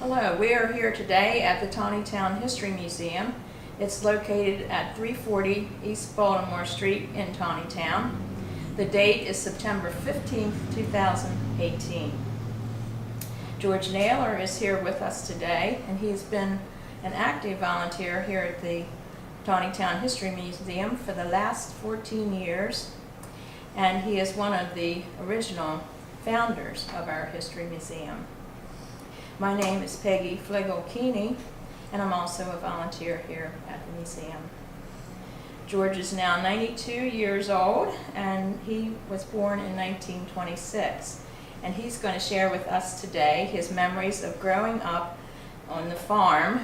Hello, we are here today at the Taneytown History Museum. It's located at 340 East Baltimore Street in Taneytown. The date is September 15th, 2018. George Naylor is here with us today, and he's been an active volunteer here at the Taneytown History Museum for the last 14 years, and he is one of the original founders of our History Museum. My name is Peggy Keeney, and I'm also a volunteer here at the museum. George is now 92 years old, and he was born in 1926. And he's going to share with us today his memories of growing up on the farm,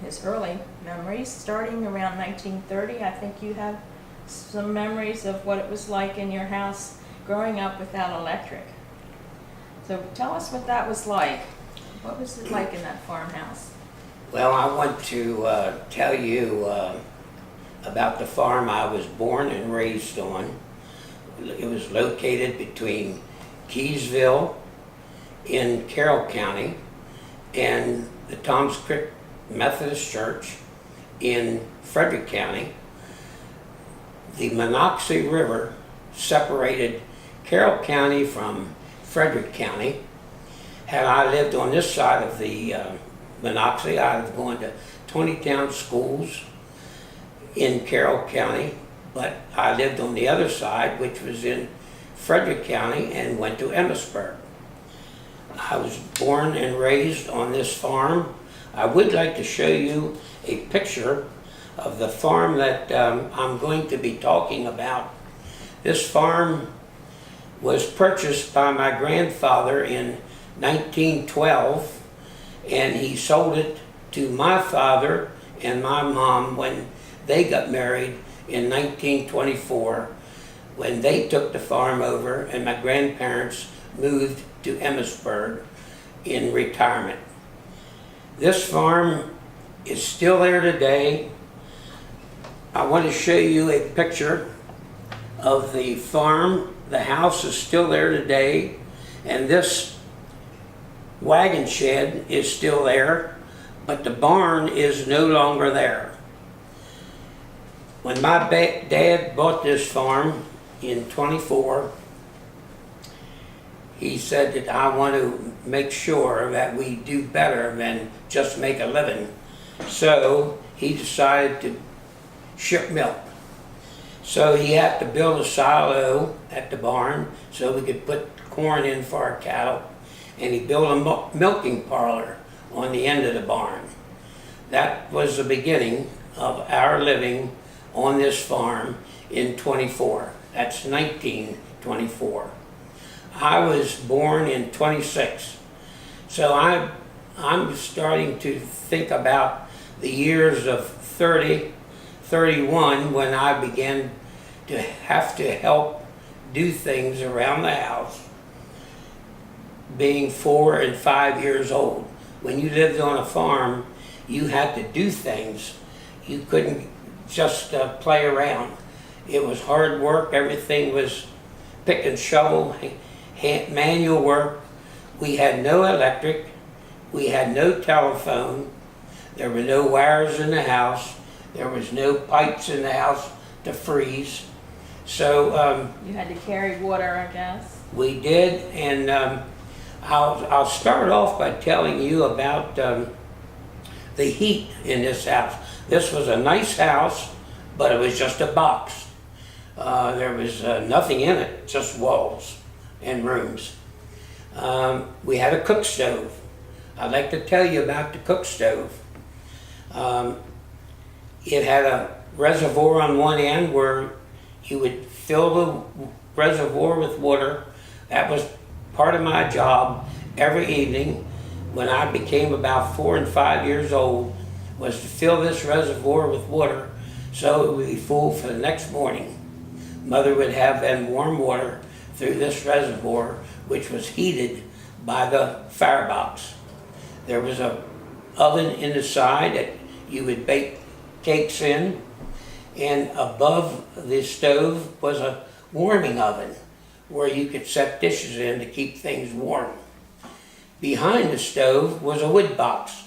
his early memories, starting around 1930. I think you have some memories of what it was like in your house growing up without electric. So tell us what that was like. What was it like in that farmhouse? Well, I want to tell you about the farm I was born and raised on. It was located between Keysville in Carroll County and the Toms Creek Methodist Church in Frederick County. The Monocacy River separated Carroll County from Frederick County. Had I lived on this side of the Monocacy, I'd have gone to Taneytown schools in Carroll County, but I lived on the other side, which was in Frederick County, and went to Emmitsburg. I was born and raised on this farm. I would like to show you a picture of the farm that I'm going to be talking about. This farm was purchased by my grandfather in 1912, and he sold it to my father and my mom when they got married in 1924, when they took the farm over and my grandparents moved to Emmitsburg in retirement. This farm is still there today. I want to show you a picture of the farm. The house is still there today, and this wagon shed is still there, but the barn is no longer there. When my dad bought this farm in 24, he said that I want to make sure that we do better than just make a living. So he decided to ship milk. So he had to build a silo at the barn so we could put corn in for our cattle. And he built a milking parlor on the end of the barn. That was the beginning of our living on this farm in 24. That's 1924. I was born in 26. So I'm starting to think about the years of 30, 31 when I began to have to help do things around the house, being 4 and 5 years old. When you lived on a farm, you had to do things. You couldn't just play around. It was hard work. Everything was pick and shovel, manual work. We had no electric. We had no telephone. There were no wires in the house. There was no pipes in the house to freeze. So You had to carry water, I guess. we did, and I'll start off by telling you about the heat in this house. This was a nice house, but it was just a box. There was nothing in it, just walls and rooms. We had a cook stove. I'd like to tell you about the cook stove. It had a reservoir on one end where you would fill the reservoir with water. That was part of my job every evening when I became about 4 and 5 years old, was to fill this reservoir with water so it would be full for the next morning. Mother would have then warm water through this reservoir, which was heated by the firebox. There was an oven in the side that you would bake cakes in, and above the stove was a warming oven where you could set dishes in to keep things warm. Behind the stove was a wood box.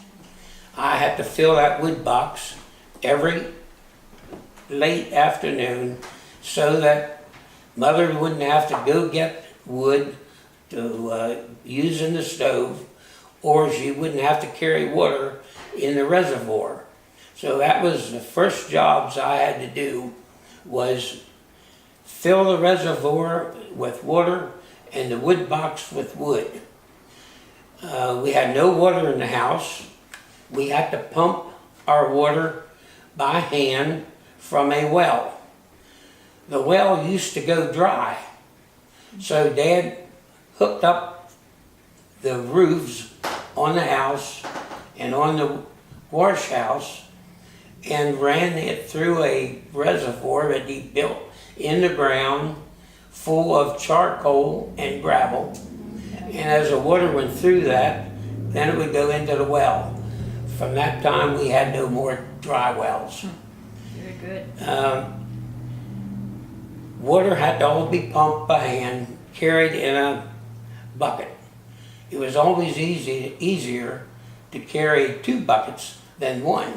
I had to fill that wood box every late afternoon so that Mother wouldn't have to go get wood to use in the stove, or she wouldn't have to carry water in the reservoir. So that was the first jobs I had to do, was fill the reservoir with water and the wood box with wood. We had no water in the house. We had to pump our water by hand from a well. The well used to go dry, so Dad hooked up the roofs on the house and on the wash house and ran it through a reservoir that he built in the ground full of charcoal and gravel. And as the water went through that, then it would go into the well. From that time, we had no more dry wells. Very good. Water had to all be pumped by hand, carried in a bucket. It was always easier to carry 2 buckets than 1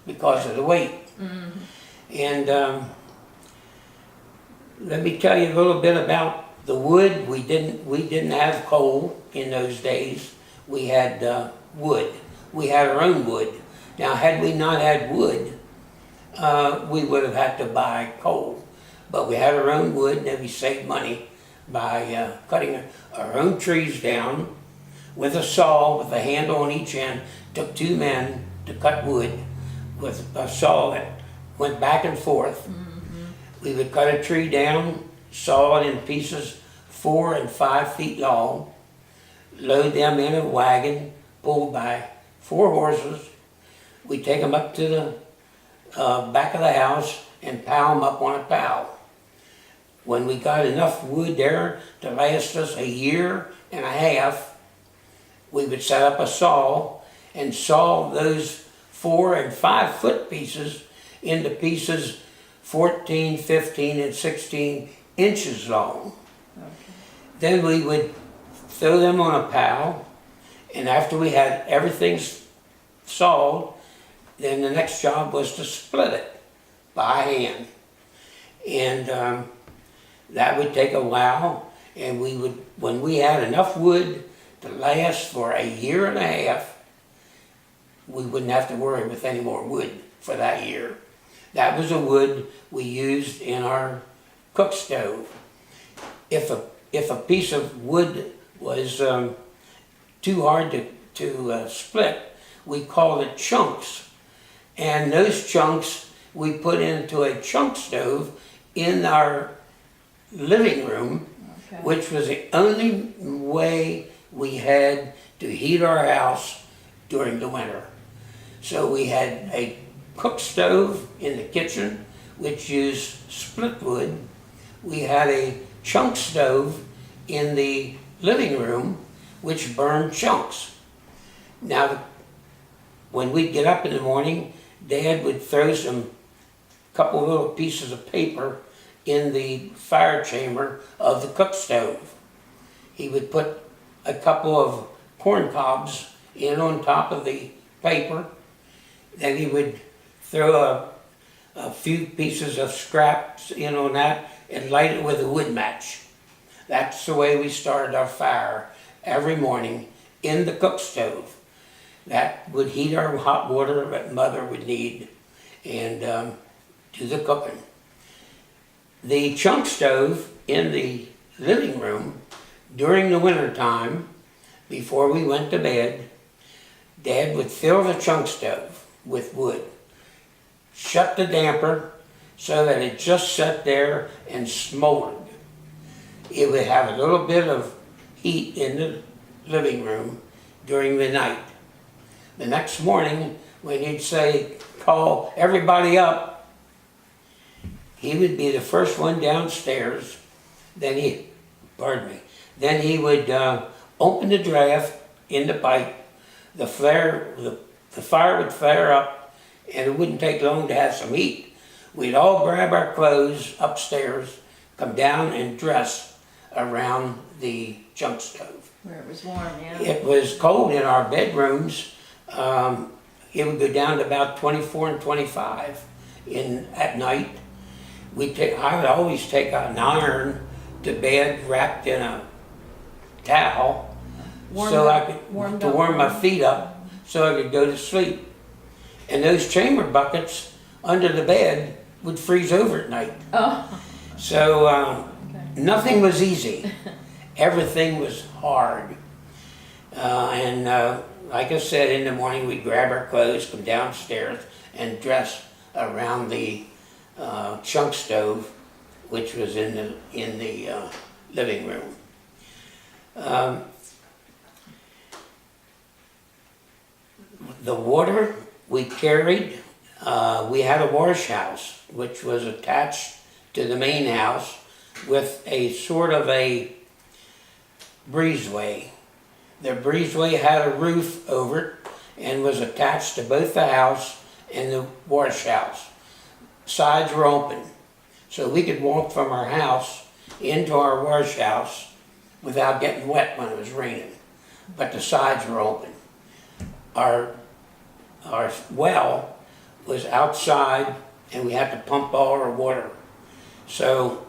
because of the weight. And let me tell you a little bit about the wood. We didn't have coal in those days. We had wood. We had our own wood. Now, had we not had wood, we would have had to buy coal. But we had our own wood, and we saved money by cutting our own trees down with a saw with a handle on each end. Took 2 men to cut wood with a saw that went back and forth. We would cut a tree down, saw it in pieces 4 and 5 feet long, load them in a wagon pulled by 4 horses. We'd take them up to the back of the house and pile them up on a pile. When we got enough wood there to last us a year and a half, we would set up a saw and saw those 4 and 5 foot pieces into pieces 14, 15, and 16 inches long. Okay. Then we would throw them on a pile, and after we had everything sawed, then the next job was to split it by hand. And that would take a while, and we would, when we had enough wood to last for a year and a half, we wouldn't have to worry with any more wood for that year. That was the wood we used in our cook stove. If a piece of wood was too hard to split, we called it chunks. And those chunks we put into a chunk stove in our living room, Okay. which was the only way we had to heat our house during the winter. So we had a cook stove in the kitchen, which used split wood. We had a chunk stove in the living room, which burned chunks. Now, when we'd get up in the morning, Dad would throw some couple little pieces of paper in the fire chamber of the cook stove. He would put a couple of corn cobs in on top of the paper. Then he would throw a few pieces of scraps in on that and light it with a wood match. That's the way we started our fire every morning in the cook stove. That would heat our hot water that Mother would need and do the cooking. The chunk stove in the living room during the winter time, before we went to bed, Dad would fill the chunk stove with wood, shut the damper so that it just sat there and smoldered. It would have a little bit of heat in the living room during the night. The next morning, when he'd say, call everybody up, he would be the first one downstairs. Then he would open the draft in the pipe. The fire would flare up, and it wouldn't take long to have some heat. We'd all grab our clothes upstairs, come down and dress around the chunk stove. Where it was warm, yeah. It was cold in our bedrooms. It would go down to about 24 and 25 at night. I would always take an iron to bed wrapped in a towel to warm my feet up so I could go to sleep. And those chamber buckets under the bed would freeze over at night. Oh. So Okay. nothing was easy. Everything was hard. And like I said, in the morning we'd grab our clothes, come downstairs, and dress around the chunk stove, which was in the living room. The water we carried, we had a wash house, which was attached to the main house with a sort of a breezeway. The breezeway had a roof over it and was attached to both the house and the wash house. Sides were open, so we could walk from our house into our wash house without getting wet when it was raining, but the sides were open. Our well was outside and we had to pump all our water. So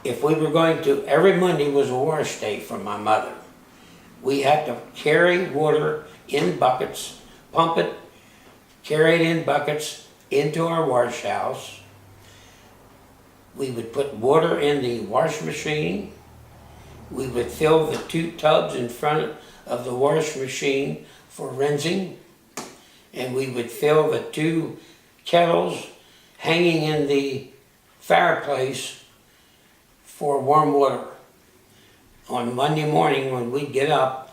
if we were going to, every Monday was a wash day for my mother. We had to carry water in buckets, pump it, carry it in buckets into our wash house. We would put water in the wash machine. We would fill the 2 tubs in front of the wash machine for rinsing. And we would fill the 2 kettles hanging in the fireplace for warm water. On Monday morning when we'd get up,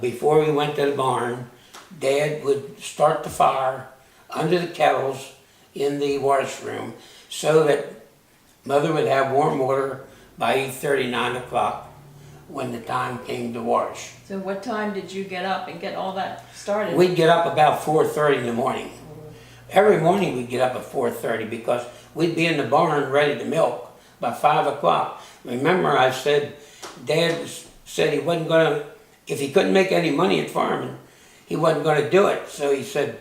before we went to the barn, Dad would start the fire under the kettles in the washroom so that Mother would have warm water by 8:30, 9 o'clock when the time came to wash. So what time did you get up and get all that started? We'd get up about 4:30 in the morning. Every morning we'd get up at 4:30 because we'd be in the barn ready to milk by 5 o'clock. Remember I said, Dad said he wasn't going to, if he couldn't make any money at farming, he wasn't going to do it. So he said,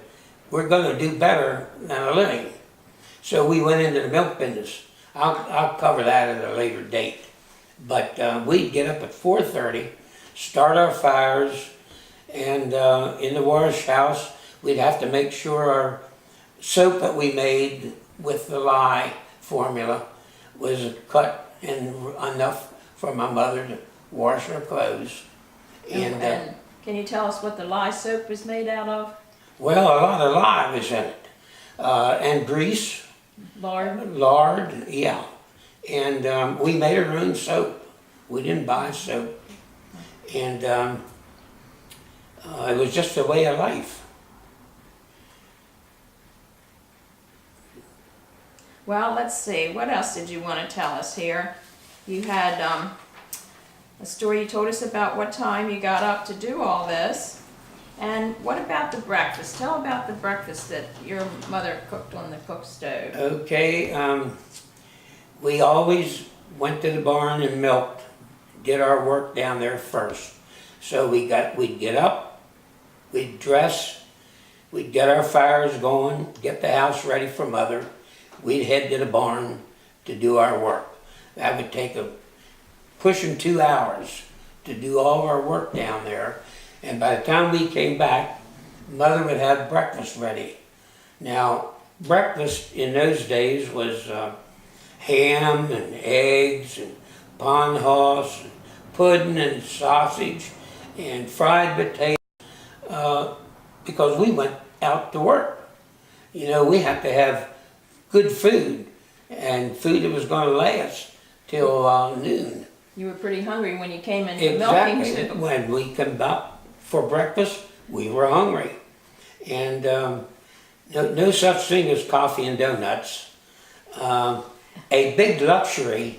we're going to do better than a living. So we went into the milk business. I'll cover that at a later date. But we'd get up at 4:30, start our fires, and in the wash house, we'd have to make sure our soap that we made with the lye formula was cut and enough for my mother to wash her clothes. And can you tell us what the lye soap was made out of? Well, a lot of lye was in it, and grease. Lard? Yeah. And we made our own soap. We didn't buy soap. And it was just a way of life. Well, let's see. What else did you want to tell us here? You had a story you told us about what time you got up to do all this. And what about the breakfast? Tell about the breakfast that your mother cooked on the cook stove. Okay, we always went to the barn and milked, did our work down there first. So we'd get up, we'd dress, we'd get our fires going, get the house ready for Mother. We'd head to the barn to do our work. That would take pushing 2 hours to do all our work down there. And by the time we came back, Mother would have breakfast ready. Now, breakfast in those days was ham and eggs and pond hoss, and pudding and sausage and fried potatoes, because we went out to work. You know, we had to have good food, and food that was going to last till noon. You were pretty hungry when you came in for milking too. Exactly. When we came up for breakfast, we were hungry. And no such thing as coffee and donuts. A big luxury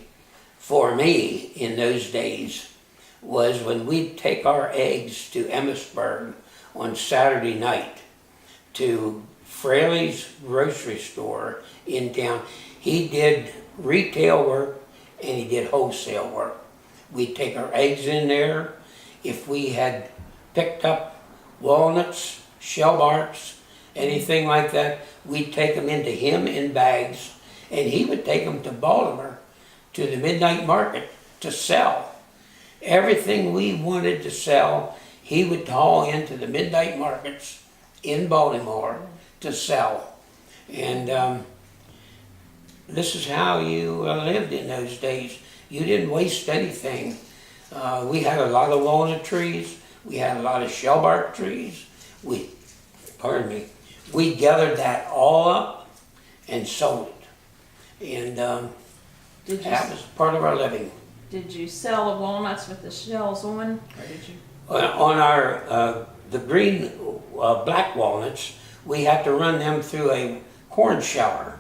for me in those days was when we'd take our eggs to Emmitsburg on Saturday night to Fraley's grocery store in town. He did retail work and he did wholesale work. We'd take our eggs in there. If we had picked up walnuts, shell barks, anything like that, we'd take them into him in bags, and he would take them to Baltimore, to the midnight market, to sell. Everything we wanted to sell, he would haul into the midnight markets in Baltimore to sell. And this is how you lived in those days. You didn't waste anything. We had a lot of walnut trees. We had a lot of shellbark trees. We gathered that all up and sold it. And that was part of our living. Did you sell the walnuts with the shells on, or did you? On our, the green black walnuts, we had to run them through a corn sheller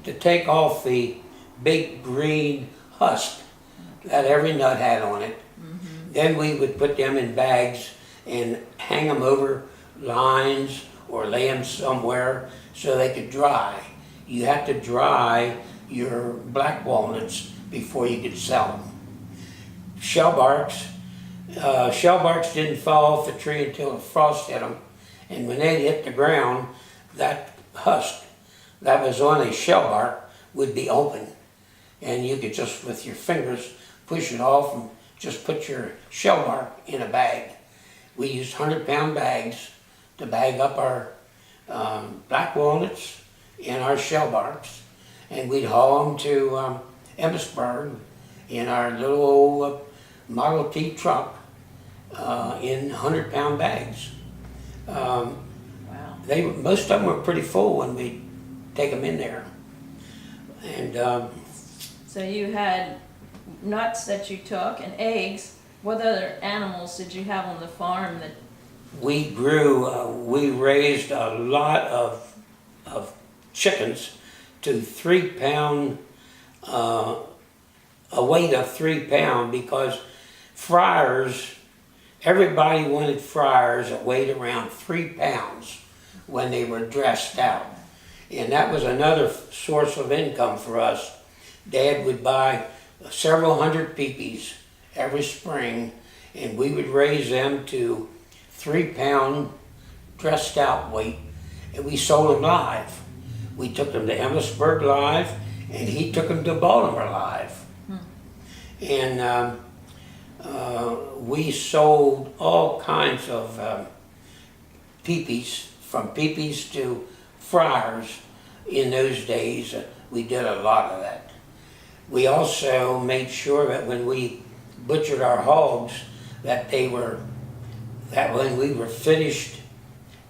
to take off the big green husk that every nut had on it. Mm-hmm. Then we would put them in bags and hang them over lines or lay them somewhere so they could dry. You had to dry your black walnuts before you could sell them. Shellbarks didn't fall off the tree until the frost hit them, and when they hit the ground, that husk that was on a shellbark would be open, and you could just with your fingers push it off and just put your shellbark in a bag. We used 100-pound bags to bag up our black walnuts and our shellbarks, and we'd haul them to Emmitsburg in our little old Model T truck in 100-pound bags. Wow. Most of them were pretty full when we take them in there. And so you had nuts that you took and eggs. What other animals did you have on the farm that? We raised a lot of chickens to 3 pound, a weight of 3 pound, because fryers, everybody wanted fryers that weighed around 3 pounds when they were dressed out. And that was another source of income for us. Dad would buy several hundred peepees every spring, and we would raise them to 3 pound dressed out weight, and we sold them live. We took them to Emmitsburg live, and he took them to Baltimore live. And we sold all kinds of peepees, from peepees to fryers in those days. We did a lot of that. We also made sure that when we butchered our hogs, that when we were finished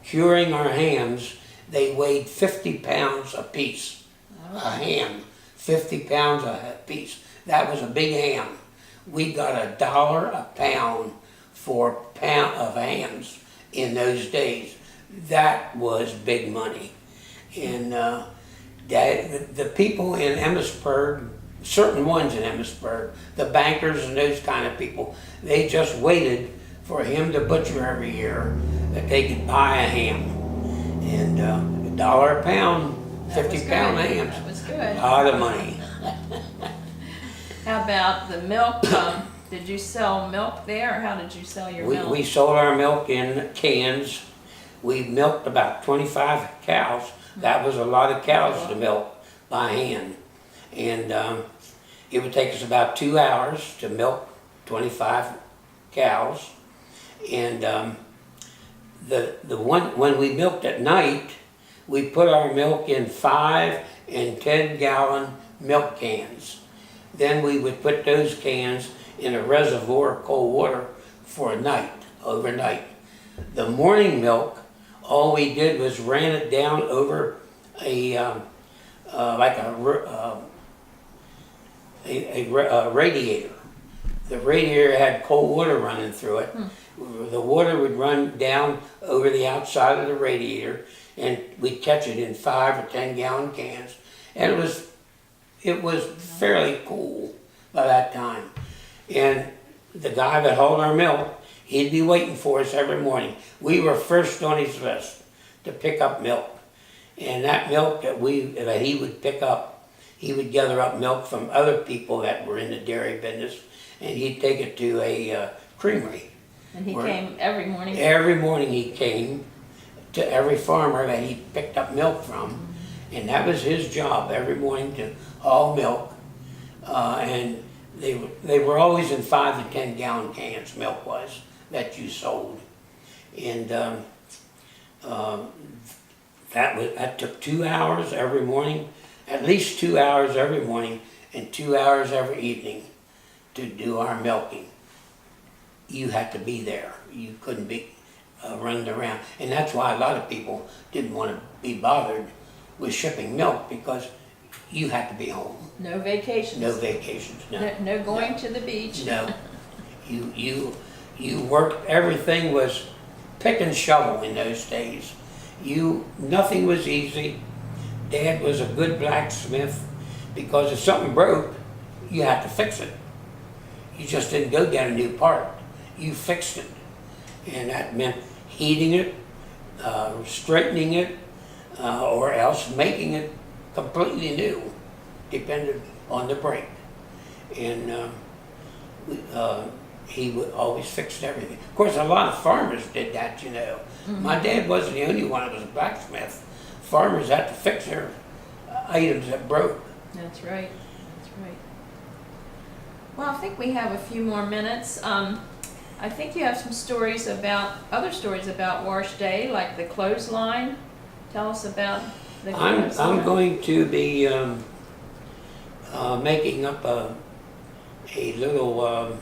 curing our hams, they weighed 50 pounds a piece. A ham, 50 pounds a piece. That was a big ham. We got $1 a pound for a pound of hams in those days. That was big money. And the people in Emmitsburg, certain ones in Emmitsburg, the bankers and those kind of people, they just waited for him to butcher every year that they could buy a ham. And $1 a pound, 50-pound hams. That was good. A lot of money. How about the milk? Did you sell milk there, or how did you sell your milk? We sold our milk in cans. We milked about 25 cows. That was a lot of cows to milk by hand. And it would take us about 2 hours to milk 25 cows. And when we milked at night, we put our milk in 5 and 10 gallon milk cans. Then we would put those cans in a reservoir of cold water for a night, overnight. The morning milk, all we did was ran it down over a radiator. The radiator had cold water running through it. The water would run down over the outside of the radiator, and we'd catch it in 5 or 10 gallon cans. And it was fairly cool by that time. And the guy that hauled our milk, he'd be waiting for us every morning. We were first on his list to pick up milk. And that milk that he would pick up, he would gather up milk from other people that were in the dairy business, and he'd take it to a creamery. And he came every morning? Every morning he came to every farmer that he picked up milk from, and that was his job every morning, to haul milk. And they were always in 5 to 10 gallon cans, milk was, that you sold. And that took 2 hours every morning, at least 2 hours every morning, and 2 hours every evening to do our milking. You had to be there. You couldn't be running around. And that's why a lot of people didn't want to be bothered with shipping milk, because you had to be home. No vacations? No vacations, no. No going to the beach? No. You worked, everything was pick and shovel in those days. Nothing was easy. Dad was a good blacksmith, because if something broke, you had to fix it. You just didn't go get a new part. You fixed it. And that meant heating it, straightening it, or else making it completely new, depended on the break. And he would always fix everything. Of course, a lot of farmers did that, you know. Mm-hmm. My dad wasn't the only one that was a blacksmith. Farmers had to fix their items that broke. That's right. That's right. Well, I think we have a few more minutes. I think you have some other stories about wash day, like the clothesline. Tell us about the clothesline. I'm going to be making up a little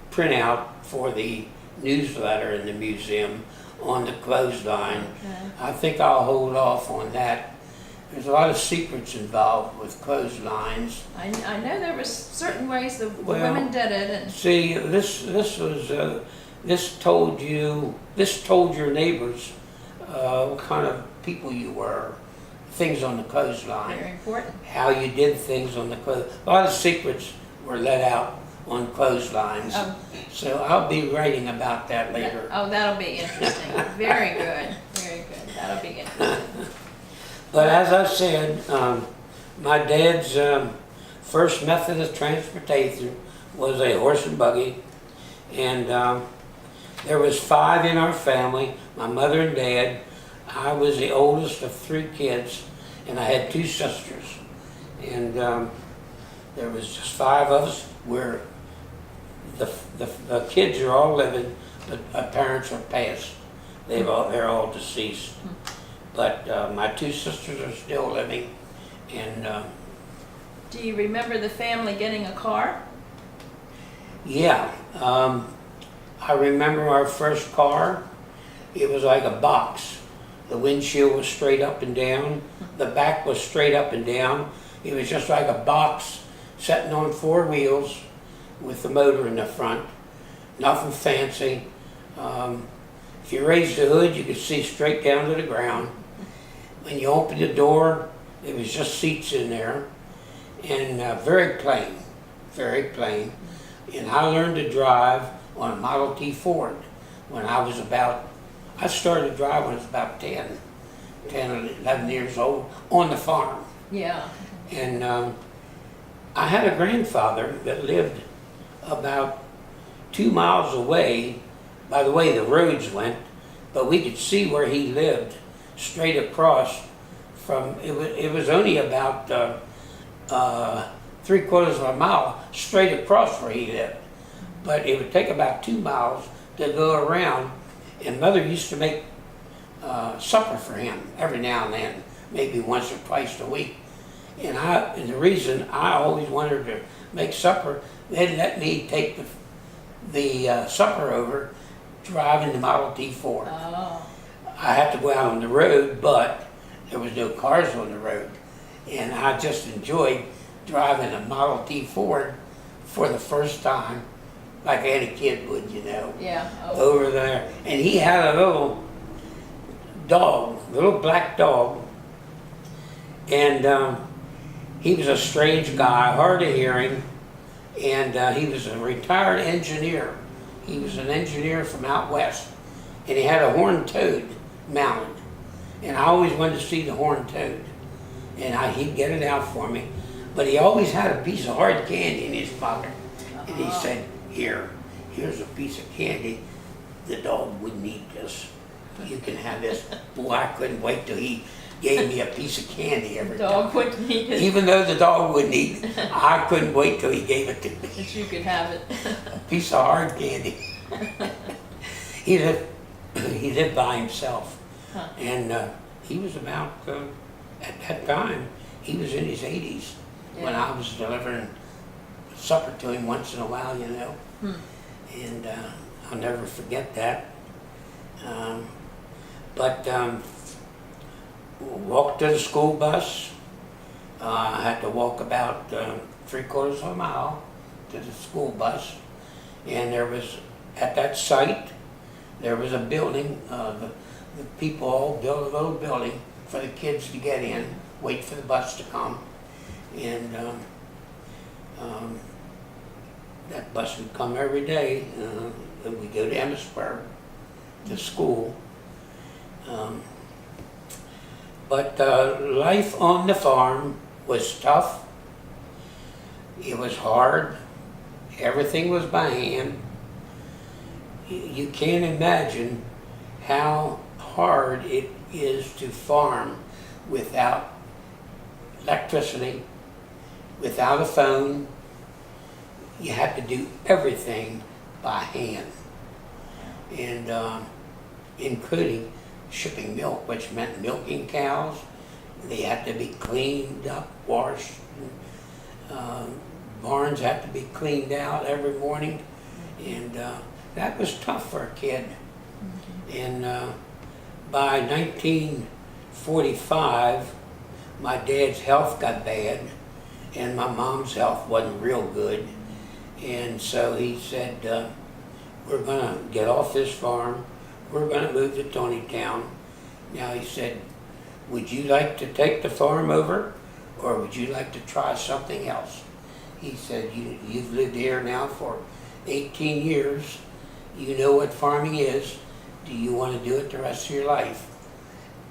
printout for the newsletter in the museum on the clothesline. Okay. I think I'll hold off on that. There's a lot of secrets involved with clotheslines. I know there was certain ways the women did it. And see, this told your neighbors what kind of people you were. Things on the clothesline. Very important. How you did things on the clothesline. A lot of secrets were let out on clotheslines. So I'll be writing about that later. That'll be interesting. Very good. Very good. That'll be interesting. But as I said, my dad's first method of transportation was a horse and buggy. And there was 5 in our family, my mother and dad. I was the oldest of 3 kids, and I had 2 sisters. And there was just 5 of us, where the kids are all living, but our parents are passed. They're all deceased. But my 2 sisters are still living. And do you remember the family getting a car? Yeah. I remember our first car. It was like a box. The windshield was straight up and down. The back was straight up and down. It was just like a box sitting on 4 wheels with the motor in the front. Nothing fancy. If you raised the hood, you could see straight down to the ground. When you opened the door, there was just seats in there. And very plain, very plain. And I learned to drive on a Model T Ford when I started to drive when I was about 10 or 11 years old on the farm. Yeah. And I had a grandfather that lived about 2 miles away, by the way the roads went, but we could see where he lived straight across from, it was only about 3/4 of a mile straight across where he lived. But it would take about 2 miles to go around, and Mother used to make supper for him every now and then, maybe once or twice a week. And the reason I always wanted to make supper, they'd let me take the supper over driving the Model T Ford. Oh. I had to go out on the road, but there was no cars on the road. And I just enjoyed driving a Model T Ford for the first time, like any kid would, you know. Yeah. Oh. Over there. And he had a little dog, a little black dog. And he was a strange guy, hard of hearing. And he was a retired engineer. He was an engineer from out west. And he had a horned toad mounted. And I always wanted to see the horned toad. And he'd get it out for me. But he always had a piece of hard candy in his pocket. And he said, here's a piece of candy. The dog wouldn't eat this. You can have this. Boy, I couldn't wait till he gave me a piece of candy every time. Dog wouldn't eat it. Even though the dog wouldn't eat it, I couldn't wait till he gave it to me. That you could have it. A piece of hard candy. He lived by himself. Huh. And he was about, at that time, he was in his 80s when Yeah. I was delivering supper to him once in a while, you know. And I'll never forget that. Walked to the school bus. I had to walk about 3/4 of a mile to the school bus. And there was, at that site, there was a building. The people all built a little building for the kids to get in, wait for the bus to come. And that bus would come every day. And we'd go to Emmitsburg to school. But life on the farm was tough. It was hard. Everything was by hand. You can't imagine how hard it is to farm without electricity, without a phone. You had to do everything by hand. And including shipping milk, which meant milking cows. They had to be cleaned up, washed. Barns had to be cleaned out every morning. And that was tough for a kid. And by 1945, my dad's health got bad and my mom's health wasn't real good. And so he said, we're gonna get off this farm. We're gonna move to Taneytown. Now he said, would you like to take the farm over or would you like to try something else? He said, you've lived here now for 18 years. You know what farming is. Do you want to do it the rest of your life?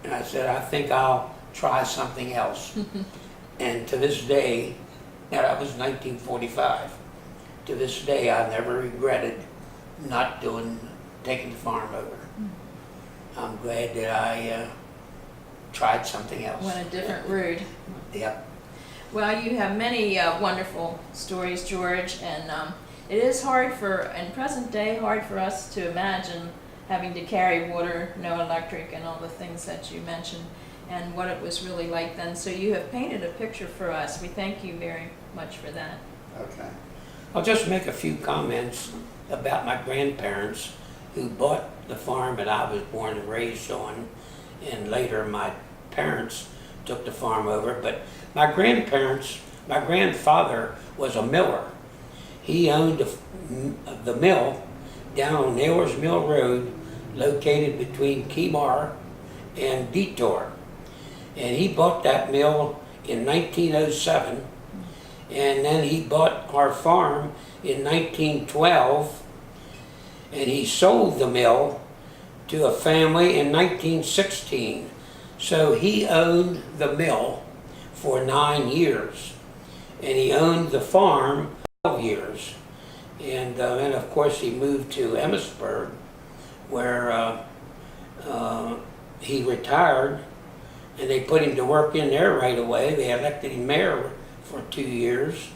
And I said, I think I'll try something else. And to this day, now that was 1945, to this day I never regretted not taking the farm over. I'm glad that I tried something else. Went a different route. Yep. Well, you have many wonderful stories, George, and it is hard in present day, hard for us to imagine having to carry water, no electric, and all the things that you mentioned, and what it was really like then. So you have painted a picture for us. We thank you very much for that. Okay. I'll just make a few comments about my grandparents who bought the farm that I was born and raised on, and later my parents took the farm over. But my grandfather was a miller. He owned the mill down on Naylor's Mill Road, located between Kemar and Detour. And he bought that mill in 1907, and then he bought our farm in 1912, and he sold the mill to a family in 1916. So he owned the mill for 9 years, and he owned the farm 12 years. And then of course he moved to Emmitsburg, where he retired, and they put him to work in there right away. They elected him mayor for 2 years.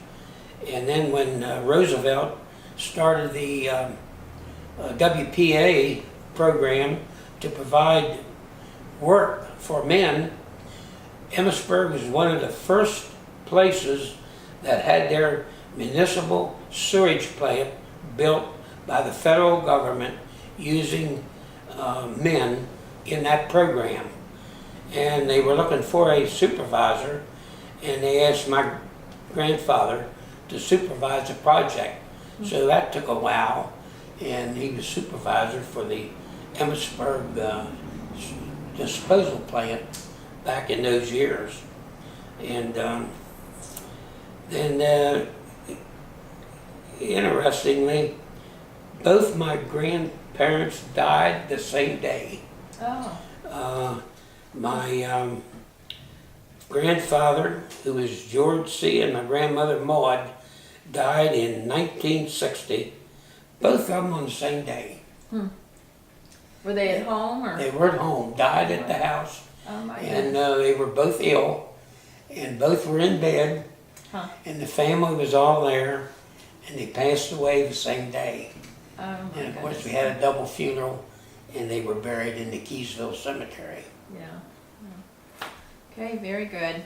And then when Roosevelt started the WPA program to provide work for men, Emmitsburg was one of the first places that had their municipal sewage plant built by the federal government using men in that program. And they were looking for a supervisor, and they asked my grandfather to supervise the project. So that took a while, and he was supervisor for the Emmitsburg disposal plant back in those years. And then interestingly, both my grandparents died the same day. Oh. My grandfather, who was George C., and my grandmother Maud, died in 1960. Both of them on the same day. Were they at home or? They were at home, died at the house, Oh my and goodness. they were both ill, and both were in bed, Huh. and the family was all there, and they passed away the same day. Oh my And of course, goodness. we had a double funeral, and they were buried in the Keysville Cemetery. Yeah. Okay, very good.